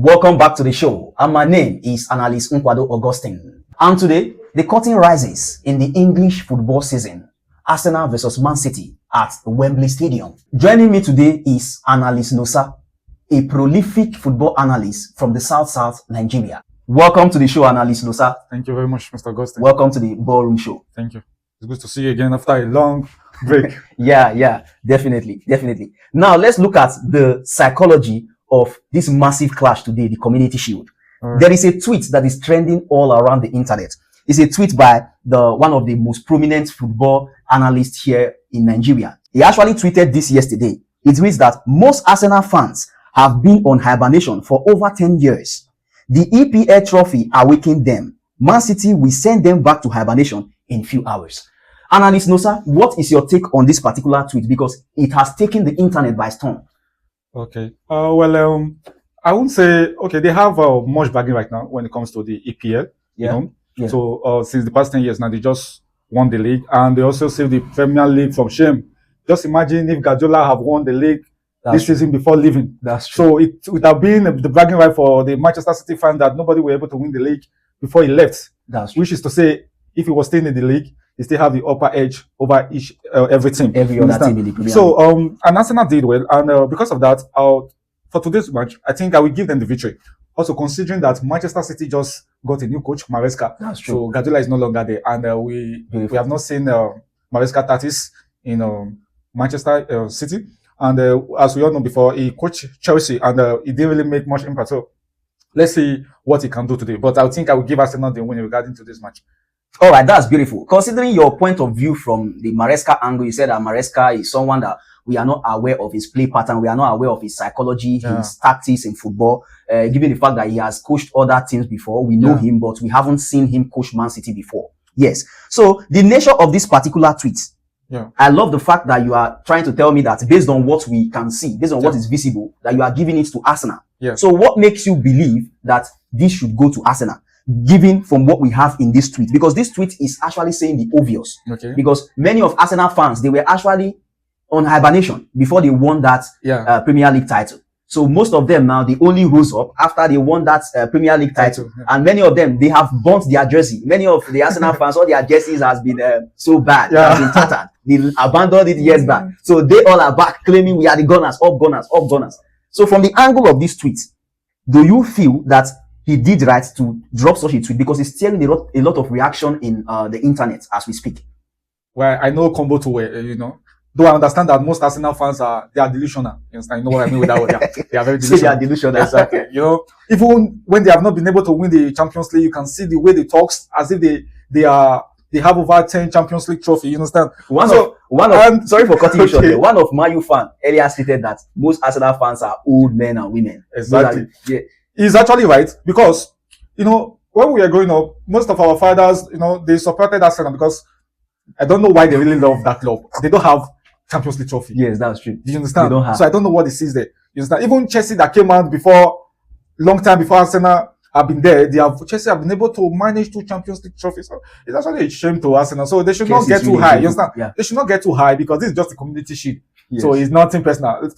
Welcome back to the show, and my name is Analyst Augustine. And today, the curtain rises in the English football season. Arsenal versus Man City at Wembley Stadium. Joining me today is Analyst Nosa, a prolific football analyst from the South Nigeria. Welcome to the show, Analyst Nosa. Thank you very much, Mr. Augustine. Welcome to the Ballroom Show. Thank you. It's good to see you again after a long break. Yeah, definitely. Now, let's look at the psychology of this massive clash today, the Community Shield. Right. There is a tweet that is trending all around the internet. It's a tweet by one of the most prominent football analysts here in Nigeria. He actually tweeted this yesterday. It reads that most Arsenal fans have been on hibernation for over 10 years. The EPL trophy awakened them. Man City will send them back to hibernation in few hours. Analyst Nosa, what is your take on this particular tweet? Because it has taken the internet by storm. Okay. I wouldn't say, they have much bagging right now when it comes to the EPL. Yeah. So since the past 10 years now, they just won the league and they also saved the Premier League from shame. Just imagine if Guardiola have won the league this season before leaving. That's true. So it would have been the bragging right for the Manchester City fan that nobody were able to win the league before he left. That's true. Which is to say, if he was staying in the league, he still have the upper edge over every team. Every other team in the Premier League. So, and Arsenal did well. And because of that, for today's match, I think I will give them the victory. Also, considering that Manchester City just got a new coach, Maresca. That's true. So, Guardiola is no longer there. And we have not seen Maresca Tatis in Manchester City. And as we all know before, he coached Chelsea and he didn't really make much impact. So, let's see what he can do today. But I think I will give Arsenal the win regarding to this match. All right, that's beautiful. Considering your point of view from the Maresca angle, you said that Maresca is someone that we are not aware of his play pattern. We are not aware of his psychology, his tactics in football. Given the fact that he has coached other teams before, we know him, but we haven't seen him coach Man City before. Yes. So the nature of this particular tweet, I love the fact that you are trying to tell me that based on what we can see, based on what is visible, that you are giving it to Arsenal. So what makes you believe that this should go to Arsenal? Given from what we have in this tweet, because this tweet is actually saying the obvious. Because many of Arsenal fans, they were actually on hibernation before they won that Premier League title. So most of them now, they only rose up after they won that Premier League title. And many of them, they have burnt their jersey. Many of the Arsenal fans, all their jerseys has been so bad. They have been tattered. They abandoned it years back. So they all are back claiming we are the Gunners, up Gunners. So from the angle of this tweet, do you feel that he did right to drop such a tweet because it's stealing a lot of reaction in the internet as we speak? Well, I know combo too well, Though I understand that most Arsenal fans are delusional. You understand? You know what I mean with that word? They are very delusional. They are delusional. Exactly. Even when they have not been able to win the Champions League, you can see the way they talk as if they have over 10 Champions League trophies. You understand? Sorry for cutting you short there. One of Man U fans earlier stated that most Arsenal fans are old men and women. Exactly. He's actually right because, when we are growing up, most of our fathers, they supported Arsenal because I don't know why they really love that club. They don't have Champions League trophy. Yes, that's true. Do you understand? They don't have. So I don't know what it is there. You understand? Even Chelsea that came out long time before Arsenal have been there, Chelsea have been able to manage 2 Champions League trophies. So it's actually a shame to Arsenal. So they should not get too high. You understand? Yeah. They should not get too high because this is just a community shield. Yes. So it's nothing personal.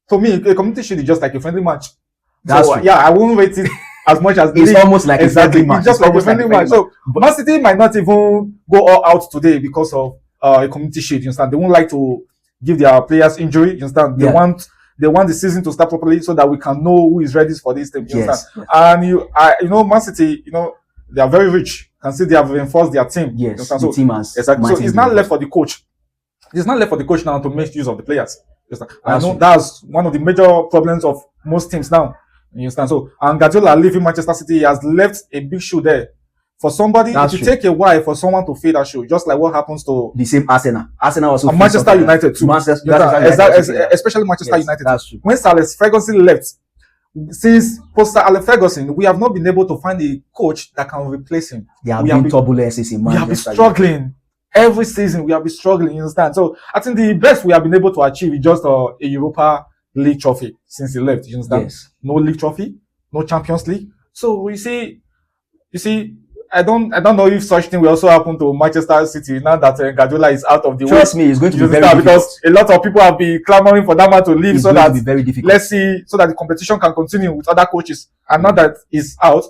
For me, a community shield is just like a friendly match. That's true. I won't rate it as much as it's almost like a friendly match. It's just like a friendly match. So Man City might not even go all out today because of a community shield. You understand? They won't like to give their players injury. You understand? They want the season to start properly so that we can know who is ready for this team. You understand? And Man City, they are very rich. You can see they have reinforced their team. Yes, the team has. Exactly. So it's not left for the coach. It's not left for the coach now to make use of the players. I know that's one of the major problems of most teams now. You understand? So, and Guardiola leaving Manchester City, he has left a big shoe there. For somebody, it will take a while for someone to fill that shoe, just like what happens to the same Arsenal. Arsenal also and Manchester United too. Especially Manchester United. That's true. When Sir Alex Ferguson left, since post Sir Alex Ferguson, we have not been able to find a coach that can replace him. There have been turbulences in Manchester. We have been struggling. Every season we have been struggling, you understand? So I think the best we have been able to achieve is just a Europa League trophy since he left. You understand? Yes. No league trophy, no Champions League. So you see, I don't know if such thing will also happen to Manchester City now that Guardiola is out of the way. Trust me, it's going to be very difficult. Because a lot of people have been clamoring for that man to leave, It's so going that to be very difficult. let's see, so that the competition can continue with other coaches. And now that he's out,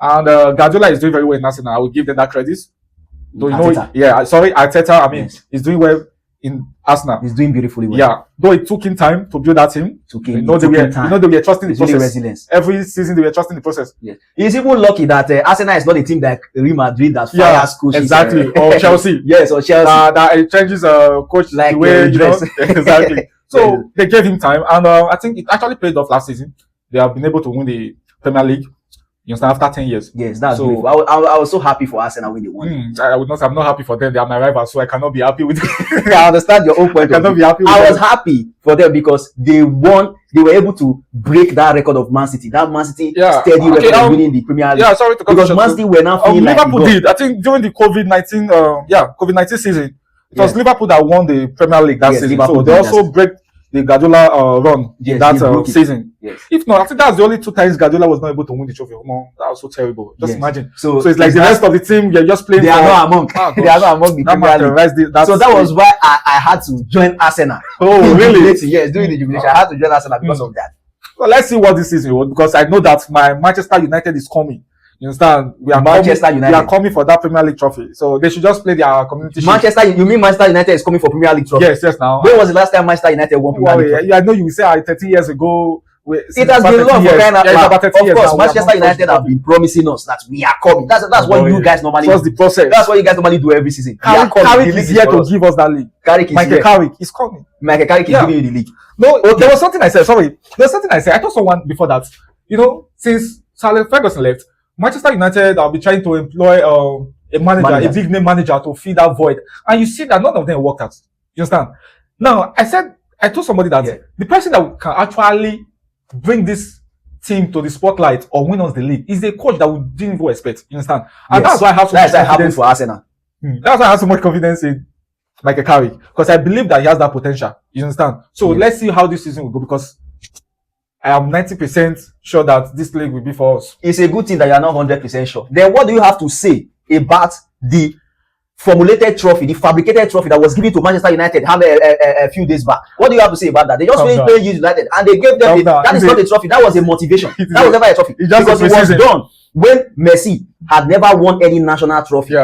and Guardiola is doing very well in Arsenal, I will give them that credit. Though Arteta. I mean, he's doing well in Arsenal. He's doing beautifully well. Yeah, though it took him time to build that team. They were trusting the process. Resilience. Every season they were trusting the process. Yes. He's even lucky that Arsenal is not a team like Real Madrid that fires coaches. Exactly. Or Chelsea. Yes, or Chelsea. That it changes coach like the way you know. Exactly. So Yeah. they gave him time, and I think it actually paid off last season. They have been able to win the Premier League. You understand, after 10 years. Yes, that's beautiful. I was so happy for Arsenal when they won. I'm not happy for them. They are my rivals, so I cannot be happy with them. I understand your own point of view. I was happy for them because they won. They were able to break that record of Man City. That Man City steady record of winning the Premier League. Yeah, sorry to cut because Man City were now feeling like Liverpool did. I think during the COVID-19 season, it was Liverpool that won the Premier League that season. Liverpool so they also break the Guardiola run in that season. Yes. If not, I think that's the only 2 times Guardiola was not able to win the trophy. That was so terrible. Just imagine. So it's like the rest of the team, you're just playing. They are not among. They are not among the Premier League. So that was why I had to join Arsenal. Oh, really? Yes, during the jubilation, I had to join Arsenal because of that. So let's see what this season was, because I know that my Manchester United is coming. You understand? We are coming for that Premier League trophy. So they should just play their community shield. You mean Manchester United is coming for Premier League trophy? Yes, now. When was the last time Manchester United won Premier League trophy? I know you will say 13 years ago. It has been long for crying out loud. Of course, Manchester United have been promising us that we are coming. That's what you guys normally do. That's the process. That's what you guys normally do every season. Carrick is here to give us that league. Michael Carrick is coming. Michael Carrick is giving you the league. No, there was something I said. Sorry. There was something I said. I told someone before that, since Sir Alex Ferguson left, Manchester United will be trying to employ a manager, a big name manager to fill that void. And you see that none of them worked out. You understand? Now, I told somebody that the person that can actually bring this team to the spotlight or win us the league is a coach that we didn't even expect. You understand? And that's why I have so much confidence for Arsenal. That's why I have so much confidence in Michael Carrick, because I believe that he has that potential. You understand? So let's see how this season will go, because I am 90% sure that this league will be for us. It's a good thing that you are not 100% sure. Then what do you have to say about the formulated trophy, the fabricated trophy that was given to Manchester United a few days back? What do you have to say about that? They just finished playing United and they gave them that is not a trophy. That was a motivation. That was never a trophy. Because it was done when Messi had never won any national trophy.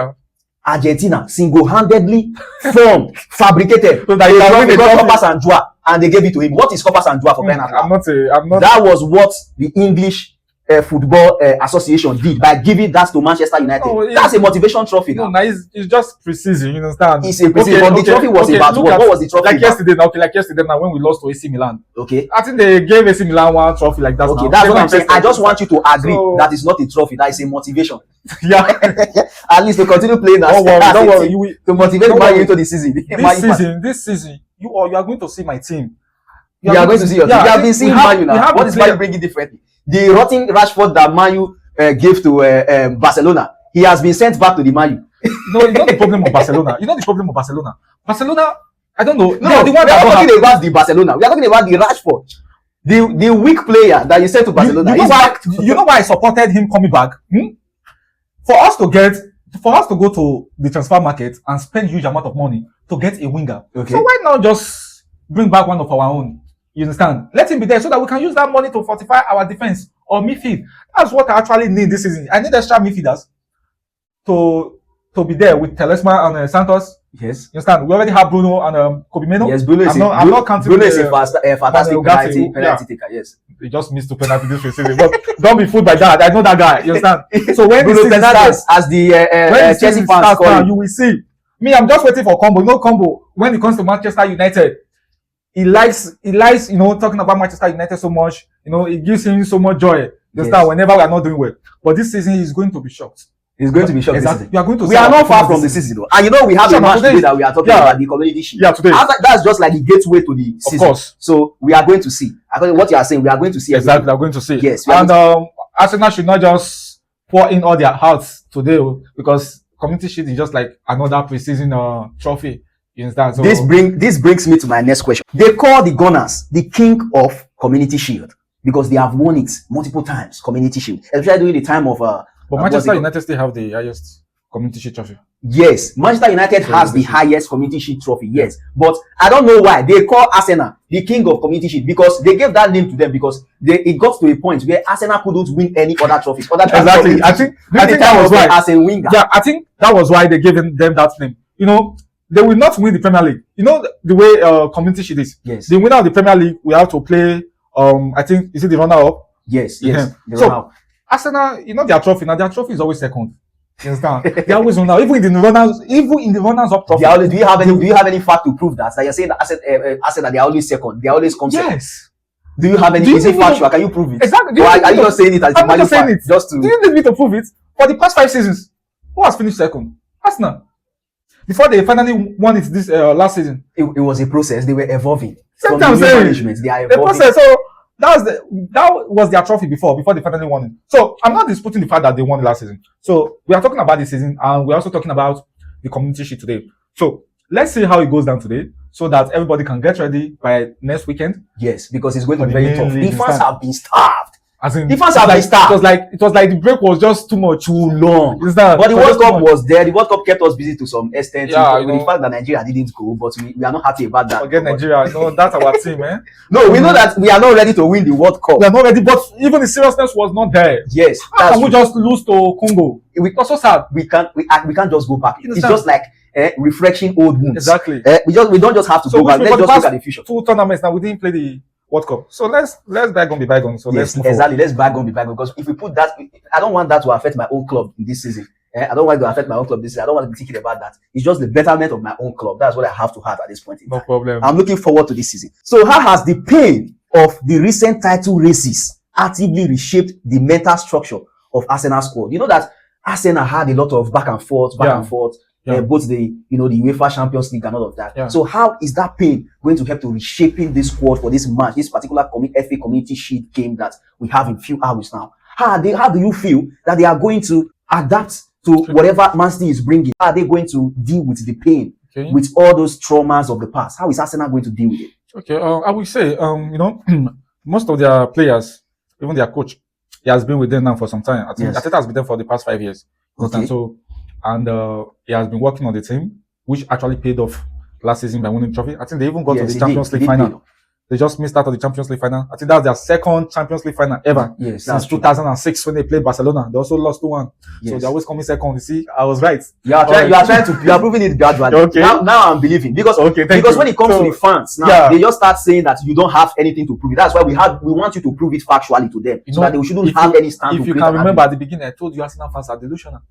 Argentina single-handedly formed, fabricated. So that he got Copas and Joa, and they gave it to him. What is Copas and Joa for crying out loud? I'm not. That was what the English Football Association did by giving that to Manchester United. No, that's a motivation trophy. No, it's just pre-season. You understand? It's a pre-season. But the trophy was about what was the trophy? Like yesterday. Now when we lost to AC Milan. Okay. I think they gave AC Milan one trophy like that. Okay, that's what I'm saying. I just want you to agree that it's not a trophy. That is a motivation. At least to continue playing that. Don't worry. To motivate Man U into the season. This season, you are going to see my team. You are going to see your team. You have been seeing Man U now. What is Man U bringing differently? The rotten Rashford that Man U gave to Barcelona, he has been sent back to the Man U. No, it's not the problem of Barcelona. Barcelona, I don't know. No, we are not talking about the Barcelona. We are talking about the Rashford. The weak player that you sent to Barcelona. You know why I supported him coming back? For us to go to the transfer market and spend huge amount of money to get a winger. Okay. So why not just bring back one of our own? You understand? Let him be there so that we can use that money to fortify our defense or midfield. That's what I actually need this season. I need extra midfielders to be there with Talisman and Santos. Yes. You understand? We already have Bruno and Kobe Meno. Yes, Bruno is I'm not counting Bruno is a fantastic penalty taker. Yes. He just missed 2 penalties this season. But don't be fooled by that. I know that guy. You understand? So when Bruno the season starts, as the Chelsea fans now, you will see. Me, I'm just waiting for combo. No combo. When it comes to Manchester United, he likes, talking about Manchester United so much. It gives him so much joy. You understand? Whenever we are not doing well. But this season, he's going to be shocked. He's going to be shocked. Exactly. We are not far from the season, though. And we have a match today that we are talking about, the Community Shield. Yeah, today. That's just like the gateway to the season. Of course. So we are going to see. According to what you are saying, we are going to see. Exactly, we are going to see. Yes. And Arsenal should not just pour in all their hearts today, because Community Shield is just like another pre-season trophy. You understand? So this brings me to my next question. They call the Gunners the king of Community Shield because they have won it multiple times. Community Shield, especially during the time of But Manchester United still have the highest Community Shield trophy. Yes, Manchester United has the highest Community Shield trophy. Yes, but I don't know why they call Arsenal the king of Community Shield, because they gave that name to them because it got to a point where Arsenal couldn't win any other trophies. Exactly. I think that was why. Arsene Wenger. Yeah, I think that was why they gave them that name. You know, they will not win the Premier League. You know the way Community Shield is. Yes. The winner of the Premier League will have to play. I think, is it the runner-up? Yes. So Arsenal, you know, their trophy. Now their trophy is always second. You understand? They always run out. Even in the runners-up trophy. Do you have any fact to prove that? That you're saying that Arsenal they are always second. They always come second. Yes. Do you have any? Is it factual? Can you prove it? Exactly. Or are you just saying it as a I'm just saying it. Just to. Do you need me to prove it? For the past 5 seasons, who has finished second? Arsenal. Before they finally won it this last season. It was a process. They were evolving. Sometimes they are evolving. The process. So that was their trophy before they finally won it. So I'm not disputing the fact that they won the last season. So we are talking about this season, and we're also talking about the Community Shield today. So let's see how it goes down today, so that everybody can get ready by next weekend. Yes, because it's going to be very tough. The fans have been starved. The fans have been starved. It was like the break was just too long. But the World Cup was there. The World Cup kept us busy to some extent. Yeah, the fact that Nigeria didn't go, but we are not happy about that. Forget Nigeria. No, that's our team, man. No, we know that we are not ready to win the World Cup. We are not ready, but even the seriousness was not there. Yes, how can we just lose to Congo? We also sad. We can't just go back. It's just like refreshing old wounds. Exactly. We don't just have to go back. Let's just look at the future. 2 tournaments now, we didn't play the World Cup. So let's bygone be bygone. So yes, exactly. Let's bygone be bygone, because if we put that, I don't want that to affect my own club this season. I don't want it to affect my own club this season. I don't want to be thinking about that. It's just the betterment of my own club. That's what I have to have at this point in time. No problem. I'm looking forward to this season. So how has the pain of the recent title races actively reshaped the mental structure of Arsenal squad? You know that Arsenal had a lot of back and forth, both the UEFA Champions League and all of that. Yeah. So how is that pain going to help to reshaping this squad for this match, this particular FA Community Shield game that we have in few hours now? How do you feel that they are going to adapt to whatever Man City is bringing? How are they going to deal with the pain, with all those traumas of the past? How is Arsenal going to deal with it? Okay, I would say, most of their players, even their coach, he has been with them now for some time. I think Arteta has been there for the past 5 years. Okay. And he has been working on the team, which actually paid off last season by winning the trophy. I think they even got to the Champions League final. They just missed out of the Champions League final. I think that's their second Champions League final ever. Yes, since 2006 when they played Barcelona. They also lost 2-1. Yes. So they're always coming second. You see, I was right. You are proving it gradually. Okay. Now I'm believing. Because when it comes to the fans, now they just start saying that you don't have anything to prove it. That's why we want you to prove it factually to them. So that they shouldn't have any stand. If you can remember at the beginning, I told you Arsenal fans are delusional.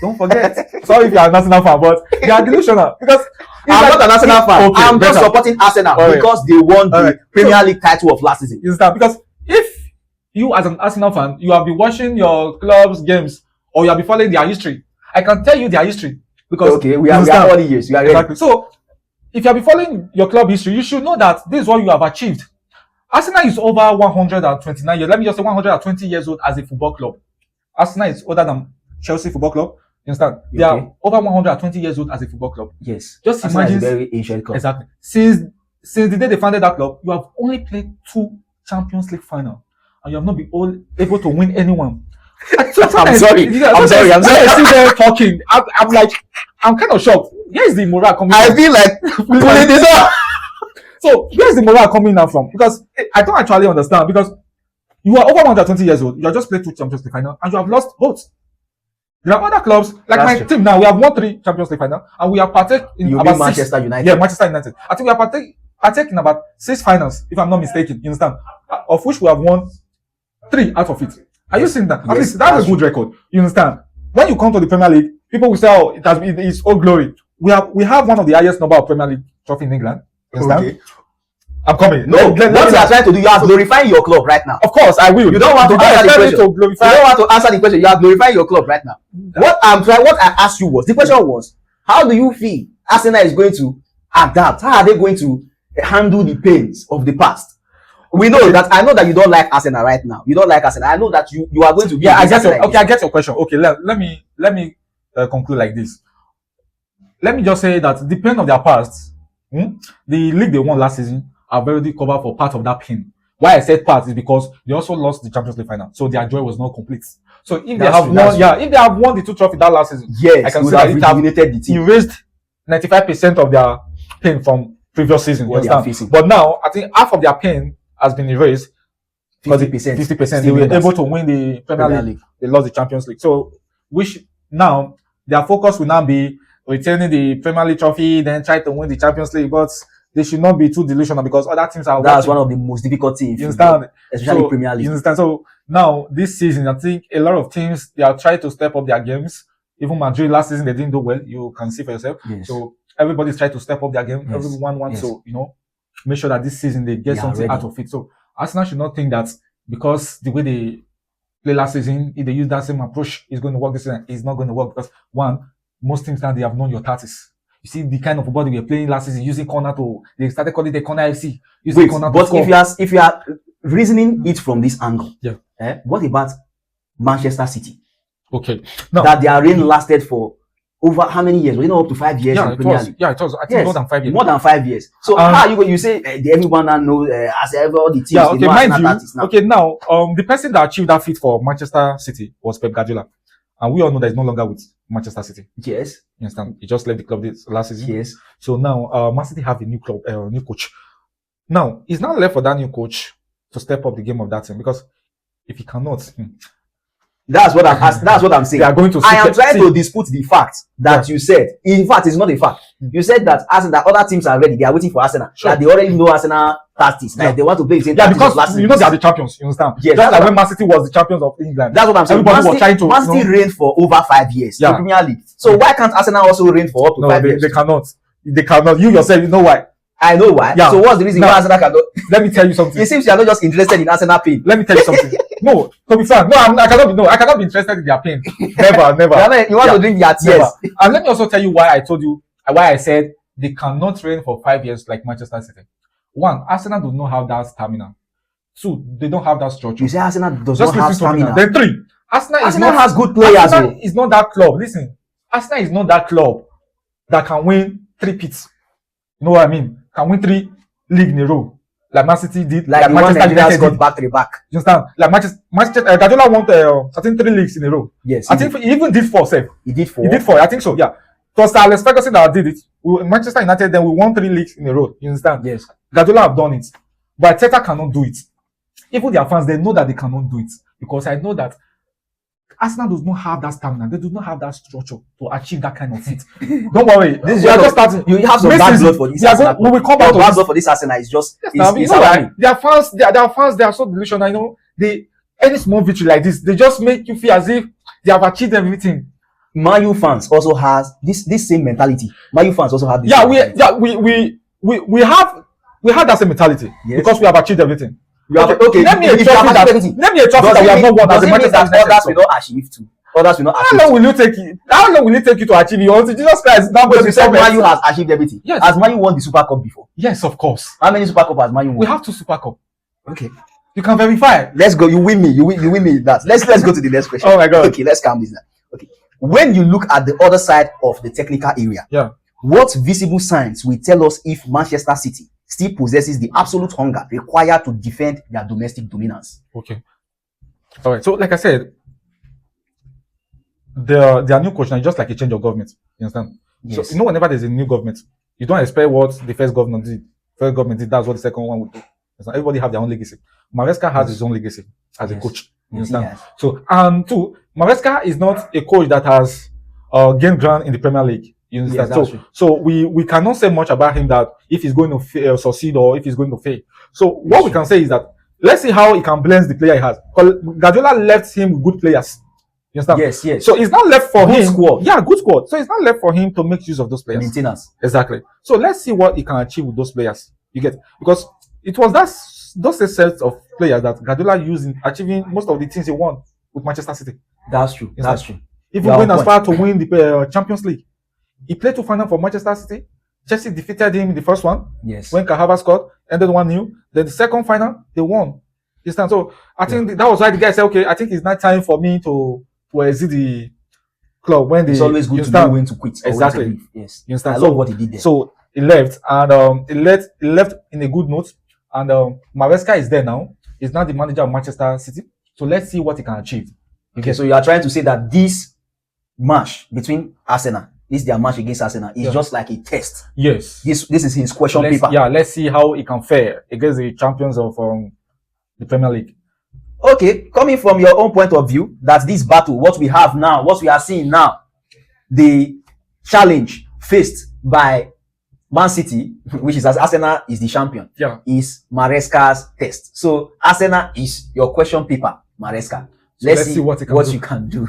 Don't forget. Sorry if you are an Arsenal fan, but they are delusional. Because I'm not an Arsenal fan. I'm just supporting Arsenal because they won the Premier League title of last season. Is that because if you as an Arsenal fan, you have been watching your club's games or you have been following their history, I can tell you their history because we are 40 years. You are exactly. So if you have been following your club history, you should know that this is what you have achieved. Arsenal is over 129 years. Let me just say 120 years old as a football club. Arsenal is older than Chelsea Football Club. You understand? They are over 120 years old as a football club. Yes. Just Arsenal imagine. Is a very ancient club. Exactly. Since the day they founded that club, you have only played 2 Champions League final, and you have not been able to win anyone. I'm sorry. I'm sorry. I see them talking. I'm like, I'm kind of shocked. Where's the morale coming? I feel like pulling this up. So where's the morale coming now from? Because I don't actually understand. Because you are over 120 years old. You have just played 2 Champions League final, and you have lost both. There are other clubs, like my team now, we have won 3 Champions League final, and we have partaken in about Manchester United. Yeah, Manchester United. I think we have partaken in about 6 finals, if I'm not mistaken, you understand? Of which we have won 3 out of it. Are you seeing that? At least that's a good record. You understand? When you come to the Premier League, people will say, oh, it's all glory. We have one of the highest number of Premier League trophy in England. You understand? Okay. I'm coming. No, what you are trying to do, you are glorifying your club right now. Of course, I will. You don't want to answer the question. You don't want to answer the question. You are glorifying your club right now. What I asked you was, the question was, how do you feel Arsenal is going to adapt? How are they going to handle the pains of the past? We know that. I know that you don't like Arsenal right now. You don't like Arsenal. I know that you are going to. I get your question. Okay, let me conclude like this. Let me just say that the pain of their past, the league they won last season, have already covered for part of that pain. Why I said part is because they also lost the Champions League final, so their joy was not complete. So if they have won, if they have won the 2 trophies that last season, yes, I can say that it rejuvenated the team. Erased 95% of their pain from previous season. You understand? But now I think half of their pain has been erased. 50%. 50%. They were able to win the Premier League. They lost the Champions League. So which now their focus will now be retaining the Premier League trophy, then try to win the Champions League. But they should not be too delusional because other teams are. That's one of the most difficult things. You understand? Especially Premier League. You understand? So now this season, I think a lot of teams they are trying to step up their games. Even Madrid last season they didn't do well. You can see for yourself. Yes. So everybody's trying to step up their game. Yes. Everyone wants to, make sure that this season they get something out of it. So Arsenal should not think that because the way they play last season, if they use that same approach, it's going to work this season. It's not going to work because one, most teams now they have known your tactics. You see the kind of football we were playing last season, using corner to they started calling the corner FC. Wait, corner but if you are reasoning it from this angle, what about Manchester City? Okay, that their reign lasted for over how many years? We know up to 5 years. Yeah, it was. I think more than 5 years. More than 5 years. So how you say everyone now knows as ever all the teams? Yeah, okay, mind you. Okay, now the person that achieved that feat for Manchester City was Pep Guardiola, and we all know that he's no longer with Manchester City. Yes, you understand? He just left the club this last season. Yes. So now Man City have a new club, new coach. Now it's not left for that new coach to step up the game of that team because if he cannot. That's what I'm saying. They are going to I am trying to dispute the fact that you said. In fact, it's not a fact. You said that that other teams are ready. They are waiting for Arsenal. Sure. That they already know Arsenal tactics. Like they want to play the same tactics. Because you know they are the champions. You understand? Yes. Just like when Man City was the champions of England. That's what I'm saying. Everybody was trying to. Man City reigned for over 5 years in the Premier League. So why can't Arsenal also reign for up to 5 years? They cannot. They cannot. You yourself, you know why? I know why. Yeah. So what's the reason why Arsenal cannot? Let me tell you something. It seems you are not just interested in Arsenal pain. Let me tell you something. No, to be frank, I cannot be interested in their pain. Never. You want to drink their tears. Never. And let me also tell you why I said they cannot reign for 5 years like Manchester City. One, Arsenal does not have that stamina. Two, they don't have that structure. You say Arsenal does not have stamina. Then three, Arsenal has good players. Arsenal is not that club. Listen, Arsenal is not that club that can win 3 pits. You know what I mean? Can win 3 leagues in a row. Like Man City did, like Manchester United got back to back. You understand? Like Manchester Guardiola won I think 3 leagues in a row. Yes, I think he even did 4. He did 4. He did 4. I think so. Yeah. It was Alex Ferguson that did it. Manchester United then we won 3 leagues in a row. You understand? Yes. Guardiola have done it, but Teta cannot do it. Even their fans they know that they cannot do it because I know that Arsenal does not have that stamina. They do not have that structure to achieve that kind of feat. Don't worry. This is just starting. You have some bad blood for this Arsenal. We will come back to bad blood for this Arsenal. It's just their fans. They are so delusional. You know, any small victory like this, they just make you feel as if they have achieved everything. Man U fans also has this same mentality. Man U fans also have this. We have that same mentality because we have achieved everything. Okay. Name me a trophy that we have not won as a Manchester United. Others will not achieve too. Others will not achieve. How long will it take you to achieve it? Until Jesus Christ now goes to say Man U has achieved everything. Yes. Has Man U won the Super Cup before? Yes, of course. How many Super Cup has Man U won? We have 2 Super Cup. Okay. You can verify. Let's go. You win me. You win me that. Let's go to the next question. Oh my God. Okay, let's calm this down. Okay. When you look at the other side of the technical area, what visible signs will tell us if Manchester City still possesses the absolute hunger required to defend their domestic dominance? Okay. All right. So, like I said, their new coach now is just like a change of government. You understand? Yes. So, whenever there's a new government, you don't expect what the first government did. That's what the second one would do. Everybody have their own legacy. Maresca has his own legacy as a coach. You understand? Yes. So, and two, Maresca is not a coach that has gained ground in the Premier League. You understand? Yes, so we cannot say much about him that if he's going to succeed or if he's going to fail. So what we can say is that let's see how he can blend the player he has. Because Guardiola left him with good players. You understand? Yes. So it's not left for him. Squad. Yeah, good squad. So it's not left for him to make use of those players. Maintenance. Exactly. So let's see what he can achieve with those players. You get? Because it was those sets of players that Guardiola used in achieving most of the things he won with Manchester City. That's true. That's true. Even going as far to win the Champions League. He played 2 finals for Manchester City. Chelsea defeated him in the first one. Yes. When Kahava scored, ended 1-0. Then the second final, they won. You understand? So I think that was why the guy said, okay, I think it's not time for me to exit the club. When it's always good to know when to quit. Exactly. To leave. Yes. You understand? I love what he did there. So he left, and he left in a good note. And Maresca is there now. He's now the manager of Manchester City. So let's see what he can achieve. Okay, so you are trying to say that this match between Arsenal, their match against Arsenal, is just like a test. Yes. This is his question paper. Yeah, let's see how he can fare against the champions of the Premier League. Okay, coming from your own point of view, that this battle, what we have now, what we are seeing now, the challenge faced by Man City, which is as Arsenal is the champion, is Maresca's test. So Arsenal is your question paper, Maresca. Let's see what you can do.